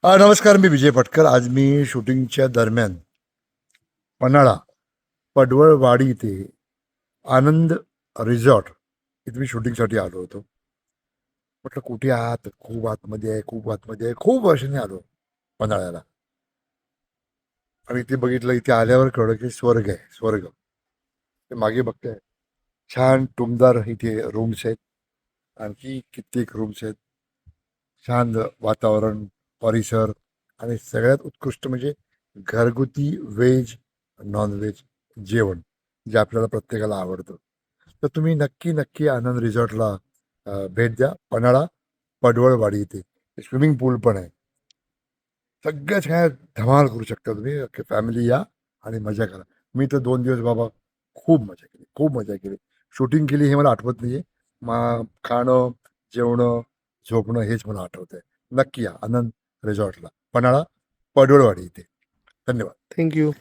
नमस्कार, मी विजय पटकर. आज मी शूटिंगच्या दरम्यान पन्हाळा पडवळवाडी इथे आनंद रिसॉर्ट इथे मी शूटिंगसाठी आलो होतो. म्हटलं कुठे आहात? खूप आतमध्ये आहे, खूप आतमध्ये आहे. खूप वर्षांनी आलो पन्हाळ्याला आणि इथे बघितलं. इथे आल्यावर कळलं की स्वर्ग आहे, स्वर्ग. ते मागे बघताय, छान टुमदार इथे रूम्स आहेत, आणखी कित्येक रूम्स आहेत. छान वातावरण, परिसर आणि सगळ्यात उत्कृष्ट म्हणजे घरगुती व्हेज नॉन व्हेज जेवण जे आपल्याला प्रत्येकाला आवडतं. तर तुम्ही नक्की नक्की आनंद रिसॉर्टला भेट द्या. पन्हाळा पडवळवाडी इथे स्विमिंग पूल पण आहे. सगळ्याच काय धमाल करू शकता तुम्ही. फॅमिली या आणि मजा करा. मी तर 2 दिवस बाबा खूप मजा केली, खूप मजा केली. शूटिंग केली हे मला आठवत नाहीये. खाणं, जेवणं, झोपणं हेच मला आठवतंय. नक्की या आनंद रिसॉर्टला, पन्हाळा पडवळवाडी इथे. धन्यवाद. थँक्यू.